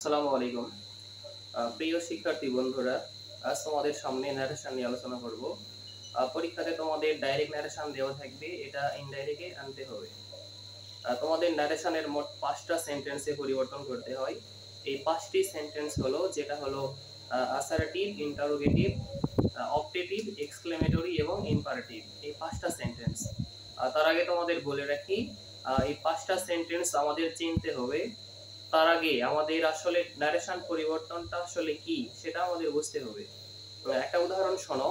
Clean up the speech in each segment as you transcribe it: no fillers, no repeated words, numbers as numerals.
আসসালামু আলাইকুম। প্রিয় শিক্ষার্থী বন্ধুরা, আজ তোমাদের সামনে ন্যারেশন নিয়ে আলোচনা করব। পরীক্ষাতে তোমাদের ডাইরেক্ট ন্যারেশন দেওয়া থাকবে, এটা ইনডাইরেক্টে আনতে হবে। তোমাদের ন্যারেশনের মোট ৫টা সেন্টেন্সে পরিবর্তন করতে হয়। এই ৫টি সেন্টেন্স হলো যেটা হলো অ্যাসার্টিভ, ইন্টারোগেটিভ, অপটেটিভ, এক্সক্লেমেটরি এবং ইম্পারেটিভ। এই ৫টা সেন্টেন্স। তার আগে তোমাদের বলে রাখি, এই ৫টা সেন্টেন্স আমাদের চিনতে হবে। তার আগে আমাদের আসলে নারেশন পরিবর্তনটা আসলে কি সেটা আমাদের বুঝতে হবে। তো একটা উদাহরণ শোনো।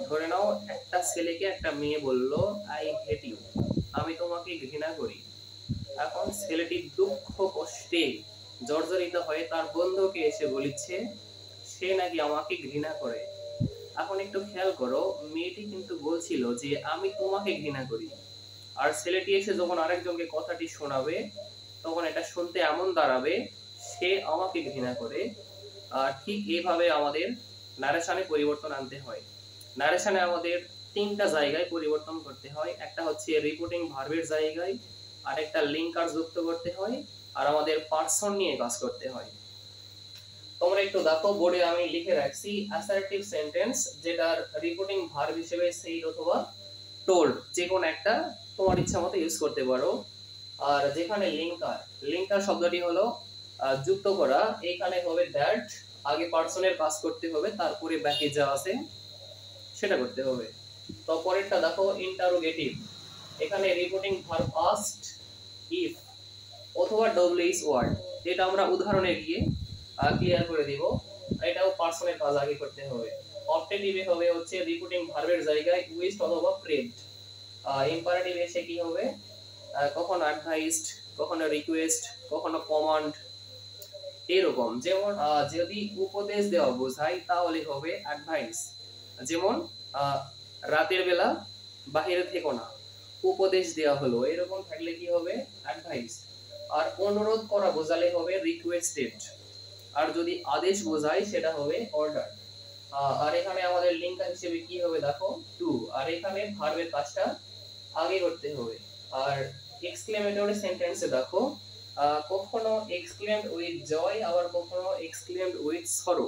ধরে নাও একটা ছেলেকে একটা মেয়ে বলল, আই হেট ইউ, আমি তোমাকে ঘৃণা করি। এখন ছেলেটি দুঃখ কষ্টে জর্জরিত হয়ে তার বন্ধুকে এসে বলিচ্ছে সে নাকি আমাকে ঘৃণা করে। এখন একটু খেয়াল করো, মেয়েটি কিন্তু বলছিল যে আমি তোমাকে ঘৃণা করি, আর ছেলেটি এসে যখন আরেকজনকে কথাটি শোনাবে তখন এটা শুনতে এমন দাঁড়াবে সে আমাকে ঘৃণা করে। ঠিক এইভাবে আমাদের নারেশনে পরিবর্তন আনতে হয়। নারেশনে আমাদের 3টা জায়গায় পরিবর্তন করতে হয়। একটা হচ্ছে রিপোর্টিং ভার্বের জায়গায়, আর একটা লিঙ্কার যুক্ত করতে হয়, আর আমাদের পার্সন নিয়ে কাজ করতে হয়। তোমরা একটু দেখো, বোর্ডে আমি লিখে রাখছি অ্যাসার্টিভ সেন্টেন্স, যেটার রিপোর্টিং ভার্ব হিসেবে সেইড অথবা টোল্ড, যে কোনো একটা তোমার ইচ্ছা মতো ইউজ করতে পারো। আর যেখানে লিঙ্কার, লিঙ্কার শব্দটি হলো যুক্ত করা, এখানে হবে দ্যাট, আগে পার্সনের কাজ করতে হবে, তারপরে বাকি যা আছে সেটা করতে হবে। তো পরেরটা দেখো ইন্টারোগেটিভ, এখানে রিপোর্টিং ভার্ব আস্কড, ইফ অথবা ডব্লিউএইচ ওয়ার্ড। এটা আমরা উদাহরণে গিয়ে ক্লিয়ার করে দিব। এটাও পার্সনের কাজ আগে করতে হবে। অপটেটিভে হবে হচ্ছে রিপোর্টিং ভার্বের জায়গায় উইস্ট অথবা প্রেড। ইম্পারেটিভ এসে কি হবে, কখনো অ্যাডভাইসড, কখনো রিকোয়েস্ট, কখনো কমান্ড, এরকম। যেমন যদি উপদেশ দেওয়া বোঝায় তাহলে হবে অ্যাডভাইস। যেমন রাতের বেলা বাহিরে থেকো না, উপদেশ দেওয়া হলো, এরকম থাকলে কি হবে অ্যাডভাইস। আর অনুরোধ করা বোঝালে হবে রিকোয়েস্টেড। আর যদি আদেশ বোঝায় সেটা হবে অর্ডার। আর এখানে আমাদের লিঙ্কার হিসেবে কি হবে দেখো টু, আর এখানে ভার্বের কাজটা আগে করতে হবে। আর এক্সক্লেমেটরি সেন্টেন্সে দেখো কখনো এক্সক্লেমড উইথ জয়, আবার কখনো এক্সক্লেমড উইথ সরো।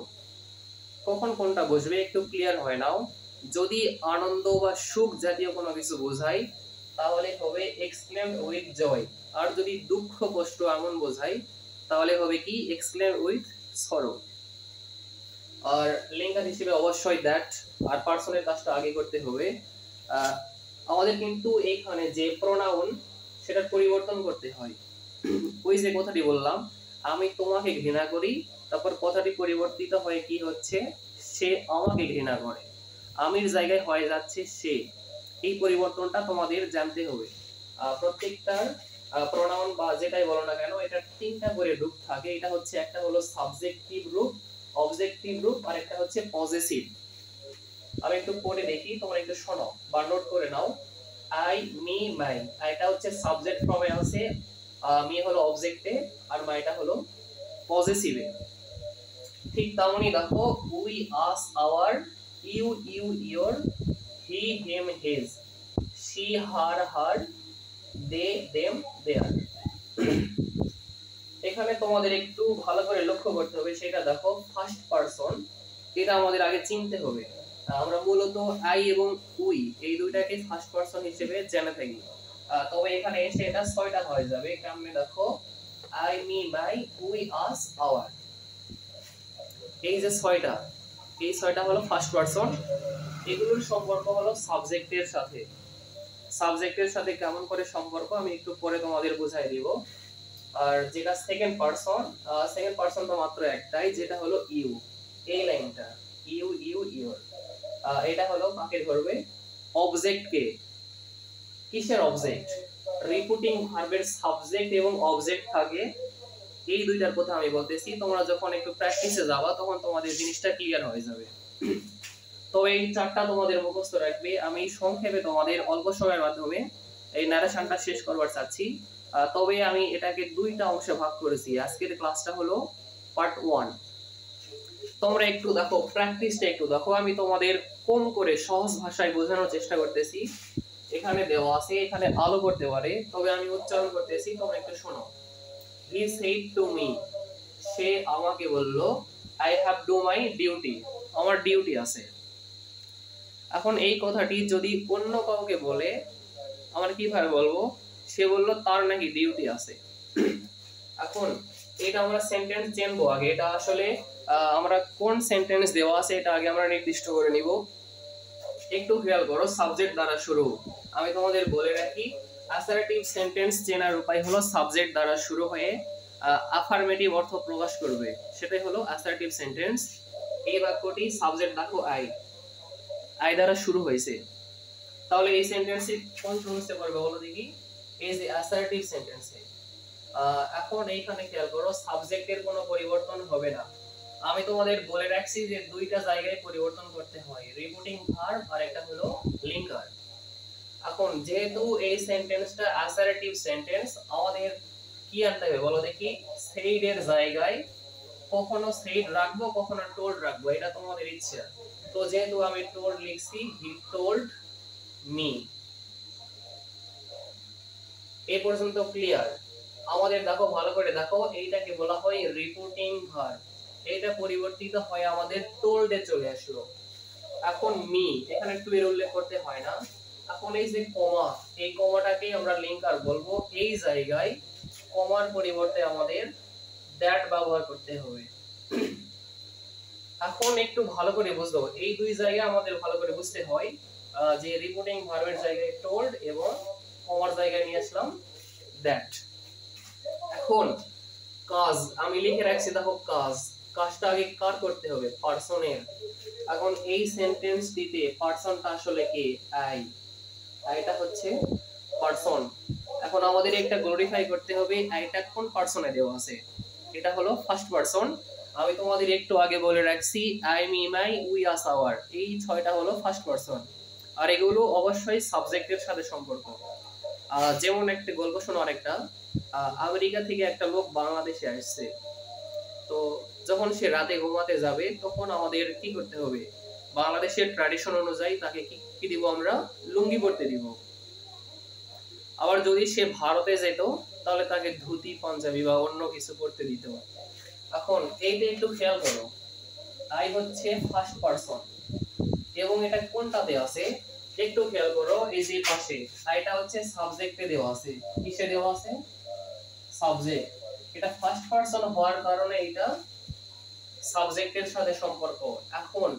কখন কোনটা বসবে একটু ক্লিয়ার হয় নাও। যদি আনন্দ বা সুখ জাতীয় কোনো কিছু বোঝায় তাহলে হবে এক্সক্লেমড উইথ জয়, আর যদি দুঃখ কষ্ট এমন বোঝায় তাহলে হবে কি exclaimed with sorrow. R linger হিসেবে অবশ্যই দ্যাট, আর পার্সনের কাজটা আগে করতে হবে। আমাদের কিন্তু এইখানে যে প্রোনাউন সেটার পরিবর্তন করতে হয়। ওই যে কথাটি বললাম আমি তোমাকে ঘৃণা করি, তারপর কথাটি পরিবর্তিত হয়ে কি হচ্ছে সে আমাকে ঘৃণা করে, আমির জায়গায় হয়ে যাচ্ছে সে। এই পরিবর্তনটা তোমাদের জানতে হবে। প্রত্যেকটার প্রোনাউন বা যেটাই বলো না কেন এটার 3টা করে রূপ থাকে। এটা হচ্ছে একটা হলো সাবজেক্টিভ রূপ, অবজেক্টিভ রূপ, আর একটা হচ্ছে পজেসিভ। আমি একটু পড়ে দেখি, তোমরা একটু শোনো বা নোট করে নাও। আই, মি, মাই, এটা হচ্ছে সাবজেক্ট ফর্মে আছে, মি হলো অবজেক্টে, আর মাইটা হলো পজেসিভে। ঠিক তেমনই দেখো we, us, our, you, you, your, he, him, his, she, her, her, they, them, their. এখানে তোমাদের একটু ভালো করে লক্ষ্য করতে হবে, সেটা দেখো ফার্স্ট পারসন, এটা আমাদের আগে চিনতে হবে। আমরা মূলত আই এবং উই এই দুইটাকে ফার্স্ট পারসন হিসেবে জেনে থাকি। তবে এখানে এসে এটা 6টা হয়ে যাবে। কেমনে দেখো, I, me, my, we, us, our, এই যে 6টা, এই 6টা হলো ফার্স্ট পারসন। এগুলোর সম্পর্ক হলো সাবজেক্টের সাথে। সাবজেক্টের সাথে কেমন করে সম্পর্ক আমি একটু পরে তোমাদের বুঝাই দিব। আর যেটা সেকেন্ড পারসন, সেকেন্ড পারসন তো মাত্র একটাই, যেটা হলো ইউ। এই লাইনটা ইউ, ইউ, ইওর, এটা হলো কাকে ধরবে, অবজেক্ট কে। কিসের অবজেক্ট, রিপোর্টিং ভার্বের সাবজেক্ট এবং অবজেক্ট থাকে। এই দুইটার কথা আমি বলতেছি, তোমরা যখন একটু প্র্যাকটিসে যাবা তখন তোমাদের জিনিসটা ক্লিয়ার হয়ে যাবে। তো এই 4টা তোমাদের মুখস্থ রাখবে। আমি সংক্ষেপে তোমাদের অল্প সময়ের মাধ্যমে এই ন্যারেশনটা শেষ করবার চাচ্ছি। তবে আমি এটাকে 2টা অংশে ভাগ করেছি। আজকের ক্লাসটা হলো পার্ট 1। তোমরা একটু দেখো, প্র্যাকটিসটা একটু দেখো, আমি তোমাদের কম করে সহজ ভাষায় বোঝানোর চেষ্টা করতেছি। এখানে দেওয়া আছে, এখানে আলো করতে পারে, তবে আমি উচ্চারণ করতেছি, তোমরা একটু শোনো। হি সেড টু মি, সে আমাকে বলল I have do my duty, আমার ডিউটি আছে। এখন এই কথাটি যদি অন্য কাউকে বলে আমরা কিভাবে বলবো? সে বলল তার নাকি ডিউটি আছে। এখন এটা আমরা সেন্টেন্স চিনবো আগে, এটা আসলে আমরা কোন সেন্টেন্স দেওয়া আছে এটা আগে আমরা নির্দিষ্ট করে নিব। একটু খেয়াল করো, সাবজেক্ট দ্বারা শুরু। আমি তোমাদের বলে রাখি অ্যাসার্টিভ সেন্টেন্স চেনার উপায় হলো সাবজেক্ট দ্বারা শুরু হয়ে আফার্মেটিভ অর্থ প্রকাশ করবে, সেটাই হলো অ্যাসার্টিভ সেন্টেন্স। এই বাক্যটি সাবজেক্ট দেখো আই দ্বারা শুরু হয়েছে, তাহলে এই সেন্টেন্সটি কোন সেন্টেন্সে পড়বে বলো দেখি? এই যে অ্যাসার্টিভ সেন্টেন্সে। এখন এইখানে খেয়াল করো, সাবজেক্টের কোনো পরিবর্তন হবে না। আমি তোমাদের বলে রাখছি যে দুইটা জায়গায় পরিবর্তন করতে হয়, রিপোর্টিং ভার্ব আর একটা হলো লিঙ্কার। এখন যেহেতু এই সেন্টেন্সটা অ্যাসার্টিভ সেন্টেন্স, আমাদের কি আনতে হবে বলো দেখি? সেইড এর জায়গায় কখনো সেইড রাখবো, কখনো টোল্ড রাখবো, এটা তোমাদের ইচ্ছা। তো যেহেতু আমি টোল্ড লিখছি, হি টোল্ড মি। এই পর্যন্ত ক্লিয়ার? আমাদের দেখো, ভালো করে দেখো, এইটাকে বলা হয় রিপোর্টিং ভার্ব। এটা পরিবর্তিত হয় আমাদের টোল্ডে চলে আসলো। এখন মি, এখানে টু এর উল্লেখ করতে হয় না। এখন এই যে কমা, এই কমাটাকে আমরা লিঙ্কার বলবো। এই জায়গায় কমার পরিবর্তে আমাদের দ্যাট ব্যবহার করতে হবে। এখন একটু ভালো করে বুঝতে হবে, এই দুই জায়গায় আমাদের ভালো করে বুঝতে হয় যে রিপোর্টিং ভার্বের জায়গায় টোল্ড এবং কমার জায়গায় নিয়ে আসলাম দ্যাট। এখন কাজ আমি লিখে রাখছি, দেখো কাজ, কাজটা আগে কার করতে হবে? পারসনের। এখন এই সেন্টেন্সটিতে পারসনটা আসলে কে? আইটা হচ্ছে পারসন। এখন আমাদের একটা গ্লোরিফাই করতে হবে, আইটা কোন পারসনে দেওয়া আছে? এটা হলো ফার্স্ট পারসন। আমি তোমাদের একটু আগে বলে রাখছি I, me, my, we, us, our, এই ছয়টা হলো ফার্স্ট পারসন। আর এগুলো অবশ্যই সাবজেক্টের সাথে সম্পর্ক। যেমন একটা গল্প শোনো, আরেকটা। আমেরিকা থেকে একটা লোক বাংলাদেশে আসছে। তো যখন সে রাতে ঘুমাতে যাবে তখন আমাদের কি করতে হবে? বাংলাদেশের ট্র্যাডিশন অনুযায়ী তাকে কি দিব? আমরা লুঙ্গি পরতে দিব। আবার যদি সে ভারতে যেত তাহলে তাকে ধুতি, পাঞ্জাবি বা অন্য কিছু পরতে দিত। এখন এইটা একটু খেয়াল করো, আই হচ্ছে ফার্স্ট পারসন এবং এটা কোনটাতে আছে একটু খেয়াল করো, এই যে পাশে আইটা হচ্ছে সাবজেক্টে দেওয়া আছে। কিসে দেওয়া আছে? সাবজেক্ট। এটা ফার্স্ট পারসন হওয়ার কারণে এটা সাবজেক্টের সাথে সম্পর্ক। এখন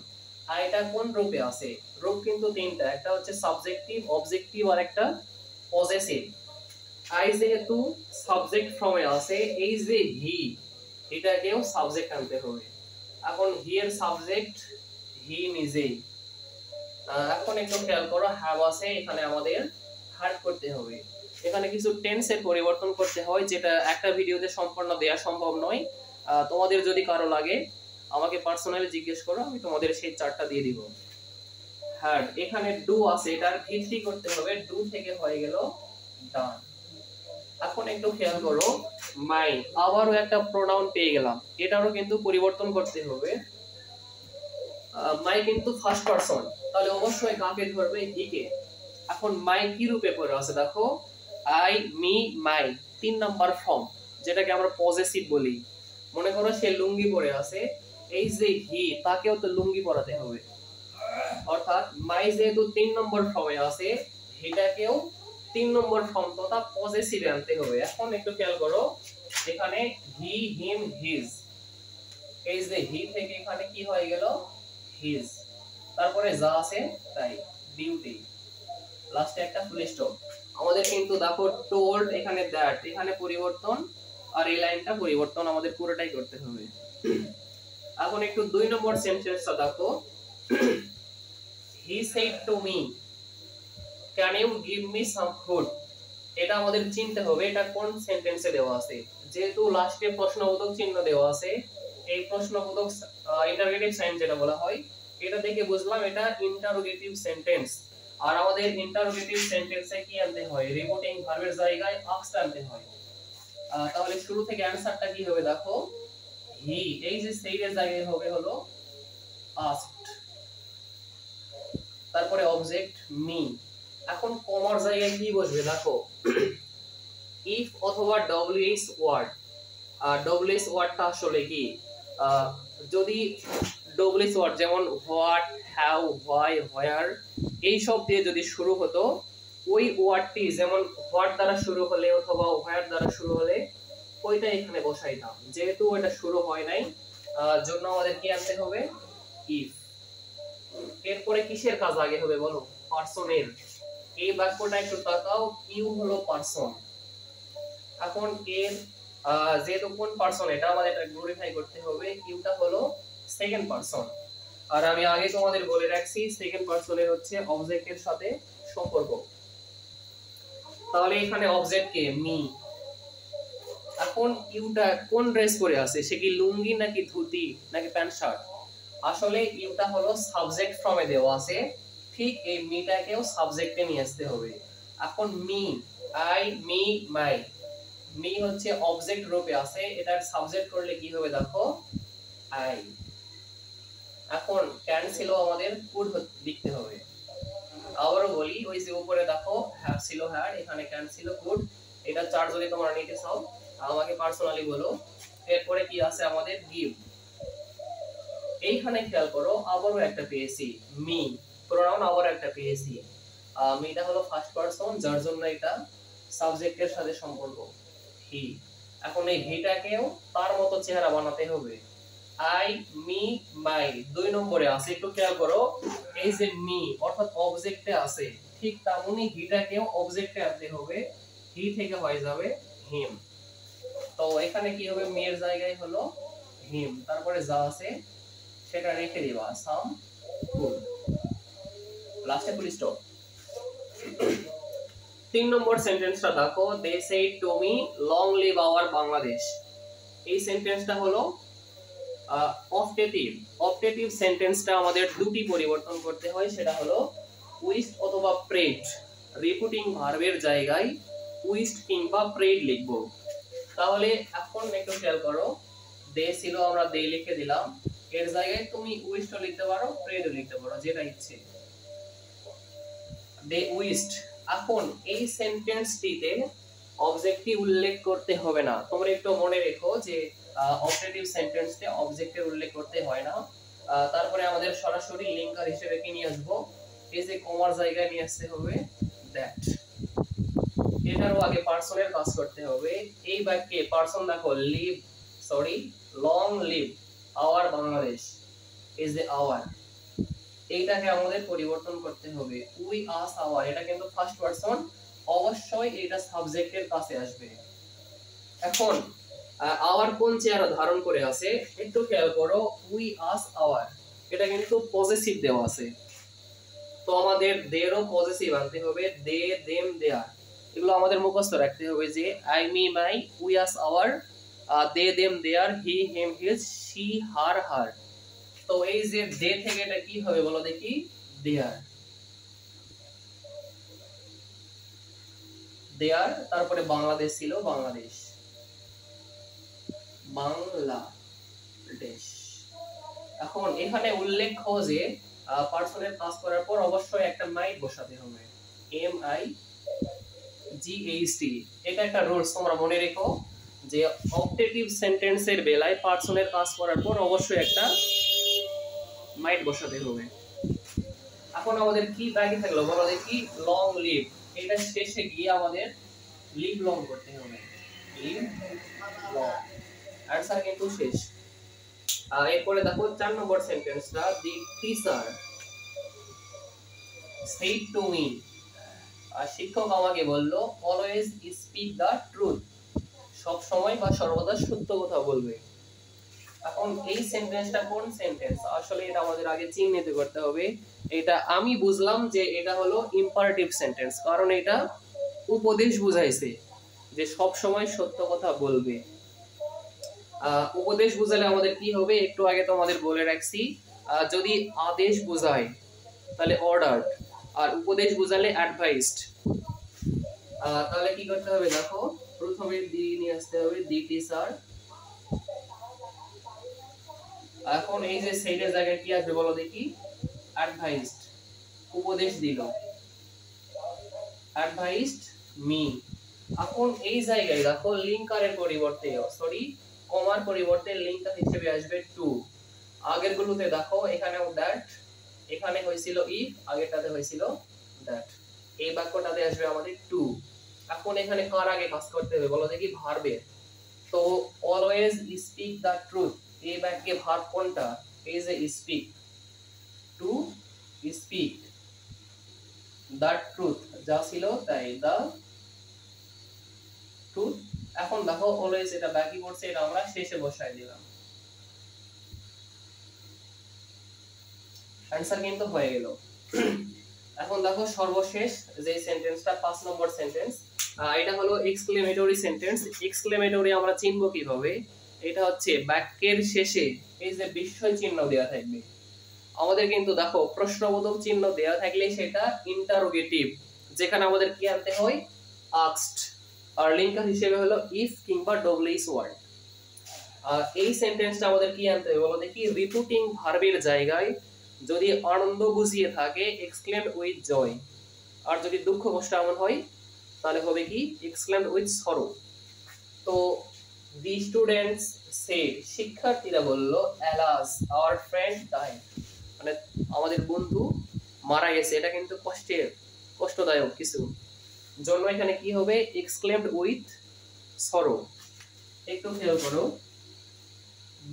আইটা কোন রূপে আছে? রূপ কিন্তু তিনটা, একটা হচ্ছে সাবজেক্টিভ, অবজেক্টিভ আর একটা পজেসিভ। আই যেহেতু সাবজেক্ট ফর্মে আছে, এই যে হি, এটাকেও সাবজেক্ট আনতে হবে। এখন হি এর সাবজেক্ট হি নিজেই। এখন একটু খেয়াল করো, হ্যাভ আছে, এখানে আমাদের হ্যাড করতে হবে। এখানে কিছু টেন্সের পরিবর্তন করতে হয়, যেটা একটা ভিডিওতে সম্পূর্ণ দেয়া সম্ভব নয়। তোমাদের যদি কারো লাগে আমাকে পার্সোনালি জিজ্ঞেস করো, আমি তোমাদের সেই চার্টটা দিয়ে দিব। হ্যাড, এখানে ডু আছে, এটার ভিত্তি করতে হবে, ডু থেকে হয়ে গেল ডান। এখন একটু খেয়াল করো, মাই, আবারও একটা প্রোনাউন পেয়ে গেলাম, এটারও কিন্তু পরিবর্তন করতে হবে। মাই কিন্তু ফার্স্ট পারসন, তাহলে অবশ্যই কাকে ধরবে? হি কে। এখন মাই কি রূপে পড়ে আছে দেখো, I, me, my, 3 number form, যেটাকে আমরা পজেসিভ বলি। মনে করো সে লুঙ্গি পরে আছে, এই যে হি, তাকেও তো লুঙ্গি পরাতে হবে। অর্থাৎ মাই যেহেতু 3 নম্বর ফর্মে আছে, এটাকেও 3 নম্বর ফর্ম তথা পজেসিভে আনতে হবে। এখন একটু খেয়াল করো, এখানে হি, হিম, হিজ, এই যে হি থেকে এখানে কি হয়ে গেল? হিজ। তারপরে যা আছে তাই, ডিউটি, লাস্টে একটা ফুল স্টপ। আমাদের কিন্তু দেখো টোল্ড, এখানে দ্যাট, এখানে পরিবর্তন, আর এই লাইনটা পরিবর্তন, আমাদের পুরোটাই করতে হবে। এখন একটু 2 নম্বর সেন্টেন্সটা দেখো, he said to me can you give me some food। এটা আমাদের চিনতে হবে এটা কোন সেন্টেন্সে দেওয়া আছে। যেহেতু লাস্টে প্রশ্নবোধক চিহ্ন দেওয়া আছে, এই প্রশ্নবোধক ইন্টারোগেটিভ সাইন যেটা বলা হয়, এটা দেখে বুঝলাম এটা ইন্টারোগেটিভ সেন্টেন্স। আর আমাদের ইন্টারোগেটিভ সেন্টেন্সে কি আনতে হয়? রিপোর্টিং ভার্বের জায়গায় আস্কড আনতে হয়। তাহলে শুরু থেকে অ্যানসারটা কি হবে দেখো, হি, এই যে সেইড এর জায়গায় হবে হলো আস্কড, তারপরে অবজেক্ট মি। এখন কমার জায়গায় কি বসবে দেখো, ইফ অথবা ডব্লিউএইচ ওয়ার্ড। ডব্লিউএস ওয়ার্ডটা আসলে কি, যদি ডব্লিউএস ওয়ার্ড যেমন হোয়াট, হাউ, হোয়াই, হোয়ার এই সব দিয়ে যদি শুরু হতো, ওই ওয়ার্ডটি যেমন হোয়াট দ্বারা শুরু হলে অথবা হোয়ার দ্বারা শুরু হলে ওইটা এখানে বসাইতাম। যেহেতু এটা শুরু হয় নাই, জন্য আমাদের কি আনতে হবে, ইফ। এরপরে কিসের কাজ আগে হবে বলো, পারসনের। এই বাক্যটা একটু তাকাও, ইউ হলো পারসন। এখন এর যেহেতু কোন পারসন এটা আমাদের গ্লোরিফাই করতে হবে, ইউটা হলো সেকেন্ড পারসন। আর আমি আগে তোমাদের বলে রাখছি সেকেন্ড পারসনের হচ্ছে অবজেক্টের সাথে সম্পর্ক। তাহলে এখানে অবজেক্ট কে, মি। এখন ইউটা কোন ড্রেস পরে আছে, সে কি লুঙ্গি নাকি ধুতি নাকি প্যান্ট শার্ট? আসলে ইউটা হলো সাবজেক্ট ফর্মে দেওয়া আছে, ঠিক এই মিটাকেও সাবজেক্টে নিয়ে আসতে হবে। এখন me, I, me, my, me হচ্ছে অবজেক্ট রূপে আছে, এটার সাবজেক্ট করলে কি হবে দেখো, আই। এখন ক্যান ছিল আমাদের কুড লিখতে হবে। আবারও বলি, ওই যে উপরে দেখো হ্যাভ ছিল হ্যাড, এখানে ক্যান ছিল কুড। এটা চার যদি তোমরা নিতে চাও আমাকে পার্সোনালি বলো। এরপরে কি আছে আমাদের, গিভ। এইখানে খেয়াল করো আবারও একটা পেয়েছি, মি প্রোনাউন আবার একটা পেয়েছি। মিটা হলো ফার্স্ট পারসন, যার জন্য এটা সাবজেক্টের সাথে সম্পর্ক, হি। এখন এই হিটাকেও তার মতো চেহারা বানাতে হবে। আই, মি, মাই দুই নম্বরে আছে, একটু খেয়াল করো। এই যে মি অর্থাৎ অবজেক্টে আছে, ঠিক তেমনি হিটাকেও অবজেক্টে আনতে হবে, হি থেকে হয়ে যাবে হিম। তো এখানে কি হবে, মি এর জায়গায় হলো হিম, তারপরে যা আছে সেটা রেখে দিবা, সাম ফুড, লাস্টে ফুল স্টপ। 3 নম্বর সেন্টেন্সটা দেখো, they said to me long live our Bangladesh. এই সেন্টেন্সটা হলো অপটেটিভ। অপটেটিভ সেন্টেন্সটা আমাদের দুটি পরিবর্তন করতে হয়, সেটা হলো উইশড অথবা প্রেড। রিপিটিং ভার্বের জায়গায় উইশড কিংবা প্রেড লিখব। তাহলে এখন একটু খেয়াল করো, দে ছিল আমরা দে লিখে দিলাম, এর জায়গায় তুমি উইশড লিখতে পারো, প্রেড লিখতে পারো, যেটা ইচ্ছে। দে উইশড। এখন এই সেন্টেন্সটিতে অবজেক্টটি উল্লেখ করতে হবে না। তোমরা একটু মনে রেখো যে অপারেটিভ সেন্টেন্সে অবজেক্টের উল্লেখ করতে হয় না। তারপরে আমাদের সরাসরি লিঙ্কার হিসেবে কি নিয়ে আসবো, এই যে কমার জায়গায় নিয়ে আসতে হবে দ্যাট। এটারও আগে পারসনের কাজ করতে হবে। এই বাক্যে পারসন দেখো, live, sorry, long live our Bangladesh, এই যে আওয়ার, এইটাকে আমাদের পরিবর্তন করতে হবে। উই আস আওয়ার, এটা কিন্তু ফার্স্ট পারসন, অবশ্যই এটা সাবজেক্টের কাছে আসবে। এখন আওয়ার কোন চেহারা ধারণ করে আছে একটু খেয়াল করো, উই আস আওয়ার, এটা কিন্তু পজেসিভ দেওয়া আছে, তো আমাদের দেরও পজেসিভ আনতে হবে, দে, দেম, দেয়ার, এগুলো আমাদের মুখস্থ রাখতে হবে যে I, me, my, we us our, they, them, their, he, him, his, she, her, her. তো এই যে দে থেকে এটা কি হবে বলো দেখি, দেয়ার, দেয়ার, তারপরে বাংলাদেশ ছিল বাংলাদেশ, বাংলাদেশ। এখন এখানে উল্লেখ্য যে পারসনের কাজ করার পর অবশ্যই একটা মাইট বসাতে হবে, M I G H T. এটা একটা রুলস, তোমরা মনে রেখো যে অপটেটিভ সেন্টেন্সের বেলায় পারসনের কাজ করার পর অবশ্যই একটা মাইট বসাতে হবে। এখন আমাদের কি বাকি থাকলো বলো দেখি, লং লিভ, এটা শেষে গিয়ে আমাদের লিভ লং করতে হবে, লিভ লং, আনসার কিন্তু শেষ। এরপরে দেখো 4 নম্বর সেন্টেন্সটা, the teacher said to me, শিক্ষক আমাকে বলল, অলওয়েজ স্পিক দ্য ট্রুথ, সব সময় বা সর্বদা সত্য কথা বলবে। এখন এই সেন্টেন্সটা কোন সেন্টেন্স, আসলে এটা আমাদের আগে চিহ্নিত করতে হবে। এটা আমি বুঝলাম যে এটা হলো ইম্পারেটিভ সেন্টেন্স, কারণ এটা উপদেশ বুঝাইছে যে সব সময় সত্য কথা বলবে। উপদেশ বুঝালে আমাদের কি হবে একটু আগে তোমাদের বলে রাখছি, যদি আদেশ বোঝায় তাহলে অর্ডারড, আর উপদেশ বুঝালে অ্যাডভাইসড। তাহলে কি করতে হবে দেখো, প্রথমে দি নিয়ে আসতে হবে, দি টিচার। এখন এই যে সেইডের জায়গায় কি আসবে বলো দেখি, অ্যাডভাইসড, উপদেশ দিল, অ্যাডভাইসড মি। এখন এই জায়গায় দেখো লিঙ্কারের পরিবর্তে, সরি কমার পরিবর্তে লিঙ্কার হিসেবে আসবে টু। আগের গুলোতে দেখো এখানেও দ্যাট, এখানে হয়েছিল ইফ, আগেরটাতে হয়েছিল দ্যাট। এই বাক্যটাতে আসবে আমাদের টু। এখন এখানে কার আগে কাজ করতে হবে বলো দেখি? ভার্বের। তো অলওয়েজ স্পিক দ্য ট্রুথ, এই বাক্যে ভার্ব কোনটা? এই যে speak, to speak the truth, যা ছিল তাই, দ্য ট্রুথ। এখন দেখো অলওয়েজ এটা বাকি পড়ছে, এটা আমরা শেষে বসায় দিলাম। आंसर কিন্তু হয়ে গেল। এখন দেখো সর্বশেষ যে সেন্টেন্সটা 5 নম্বর সেন্টেন্স, এটা হলো এক্সক্লেমেটরি সেন্টেন্স। এক্সক্লেমেটরি আমরা চিনব কিভাবে? এটা হচ্ছে বাক্যের শেষে এই যে বিস্ময় চিহ্ন দেয়া থাকবে। আমাদের কিন্তু দেখো প্রশ্নবোধক চিহ্ন দেয়া থাকলে সেটা ইন্টারোগেটিভ, যেখানে আমাদের কি আনতে হয়? আস্কড। আর লিঙ্কার হিসেবে হলো ইফ কিংবা ডব্লিউএস ওয়ার্ড। এই সেন্টেন্সটা আমাদের কি আনতে হবে বলো দেখি? রিপিটিং ভার্বের জায়গায় যদি আনন্দ বুঝিয়ে থাকে এক্সক্লেম উইথ জয়, আর যদি দুঃখ কষ্ট এমন হয় তাহলে হবে কি? Exclaim with sorrow. তো দি স্টুডেন্টস সেড, শিক্ষার্থীরা বলল, অ্যালাস আওয়ার ফ্রেন্ড ডাইড, মানে আমাদের বন্ধু মারা গেছে। এটা কিন্তু কষ্টদায়ক কিছু জন্য এখানে কি হবে? Exclaimed with sorrow. একটু খেয়াল করো,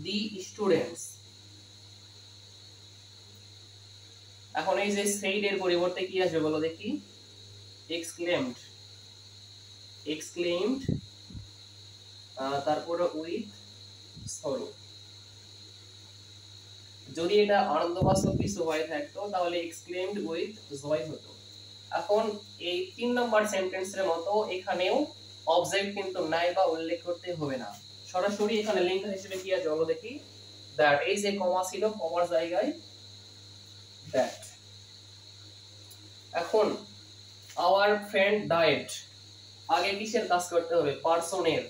দি স্টুডেন্টস। এখন এই যে সেইড এর পরিবর্তে কি আসবে বলো দেখি? এক্সক্লেমড, এক্সক্লেমড, তারপরে উইথ সরো। যদি এটা আনন্দবাচক কিছু হয়ে থাকতো তাহলে এক্সক্লেমড উইথ জয় হতো। এখন এই 3 নম্বর সেন্টেন্সের মতো এখানেও অবজেক্ট কিন্তু নাই বা উল্লেখ করতে হবে না, সরাসরি এখানে লিঙ্কার হিসেবে কি আছে বলো দেখি? দ্যাট। এই যে কমা ছিল, কমার জায়গায় দ্যাট। এখন আওয়ার ফ্রেন্ড ডাইড, আগে কিসের কাজ করতে হবে? পারসনের।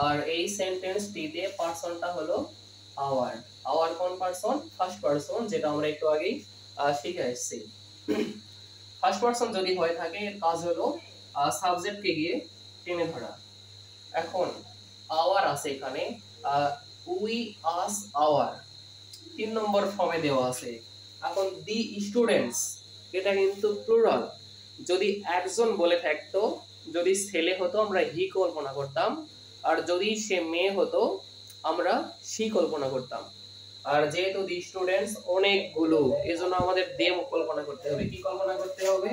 আর এই সেন্টেন্সটিতে পারসনটা হলো আওয়ার। আওয়ার কোন পারসন? ফার্স্ট পারসন, যেটা আমরা একটু আগেই শিখে এসেছি। ফার্স্ট পারসন যদি হয়ে থাকে এর কাজ হলো সাবজেক্টকে গিয়ে টেনে ধরা। এখন আওয়ার আছে এখানে, উই আস আওয়ার 3 নম্বর ফর্মে দেওয়া আছে। এখন দি স্টুডেন্টস, এটা কিন্তু প্লুরাল। যদি একজন বলে থাকতো, যদি ছেলে হতো আমরা হি কল্পনা করতাম, আর যদি সে মেয়ে হতো আমরা শি কল্পনা করতাম। আর যেহেতু দি স্টুডেন্টস অনেকগুলো, এজন্য আমাদের দে কল্পনা করতে হবে। কি কল্পনা করতে হবে?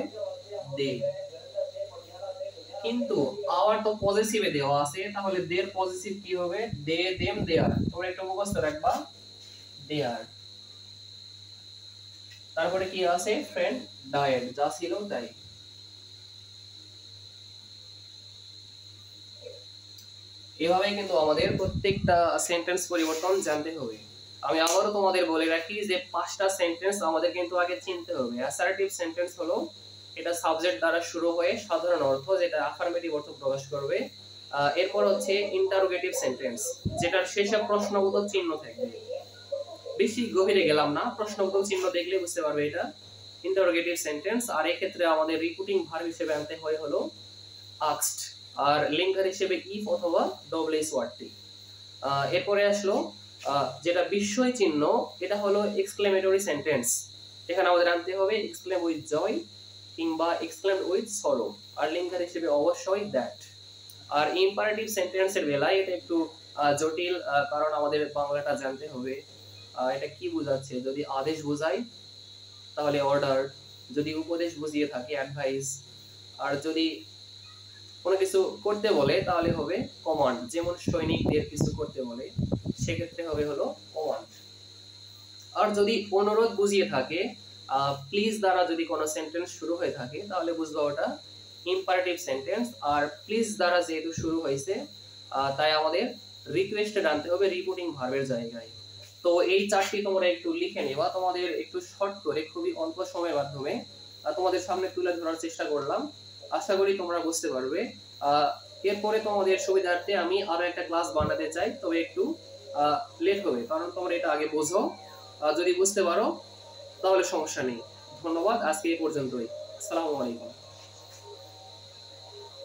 দে। কিন্তু আওয়ার তো পজিটিভে দেওয়া আছে, তাহলে দের পজিটিভ কি হবে? দে, দেম, দেয়ার। তোমরা একটু মুখস্থ রাখবা, দেয়ার। তারপরে কি আছে? ফ্রেন্ড ডায়েড, যা ছিল তাই। এভাবে কিন্তু আমাদের প্রত্যেকটা সেন্টেন্স পরিবর্তন জানতে হবে। আমি আবারও তোমাদের বলে রাখি যে 5টা সেন্টেন্স আমাদের কিন্তু আগে চিনতে হবে। অ্যাসার্টিভ সেন্টেন্স হলো এটা সাবজেক্ট দ্বারা শুরু হয়ে সাধারণ অর্থ, যেটা আফার্মেটিভ অর্থ প্রকাশ করবে। এরপর হচ্ছে ইন্টারোগেটিভ সেন্টেন্স, যেটার শেষে প্রশ্নবোধক চিহ্ন থাকবে। বেশি গভীরে গেলাম না, প্রশ্নবোধক চিহ্ন দেখলে বুঝতে পারবে এটা ইন্টারোগেটিভ সেন্টেন্স। আর এই ক্ষেত্রে আমাদের রিপিটিং ভার্ব হিসেবে আনতে হয় হলো আস্কড, আর লিঙ্কার হিসেবে ইফ অথবা ডব্লিউএস ওয়ার্ডটি। এরপরে আসলো যেটা বিস্ময় চিহ্ন, এটা হলো এক্সক্লেমেটরি সেন্টেন্স। এখানে আমাদের আনতে হবে এক্সক্লেম উইথ জয় কিংবা exclaim with sorrow, R linker হিসেবে অবশ্যই দ্যাট। আর ইম্পারেটিভ সেন্টেন্সের বেলায় এটা একটু জটিল, কারণ আমাদের বাংলাটা জানতে হবে এটা কি বোঝাচ্ছে। যদি আদেশ বোঝায় তাহলে অর্ডার, যদি উপদেশ বুঝিয়ে থাকে অ্যাডভাইস, আর যদি কোনো কিছু করতে বলে তাহলে হবে কমান্ড। যেমন সৈনিকদের কিছু করতে বলে সেক্ষেত্রে হবে হলো কমান্ড। আর যদি অনুরোধ বুঝিয়ে থাকে, প্লিজ দ্বারা যদি কোনো সেন্টেন্স শুরু হয়ে থাকে তাহলে বুঝবো ওটা ইম্পারেটিভ সেন্টেন্স। আর প্লিজ দ্বারা যেহেতু শুরু হয়েছে তাই আমাদের রিকোয়েস্টেড আনতে হবে রিপিটিং ভার্বের জায়গায়। তো এই 4টি তোমরা একটু লিখে নেবা, তোমাদের একটু শর্ট করে খুবই অল্প সময়ের মাধ্যমে তোমাদের সামনে তুলে ধরার চেষ্টা করলাম। আশা করি তোমরা বুঝতে পারবে। এরপরে তোমাদের সুবিধার্থে আমি আরো একটা ক্লাস বানাতে চাই, তবে একটু লেট হবে, কারণ তোমরা এটা আগে বোঝো। যদি বুঝতে পারো তাহলে সমস্যা নেই। ধন্যবাদ, আজকে এই পর্যন্তই। আসসালামু আলাইকুম।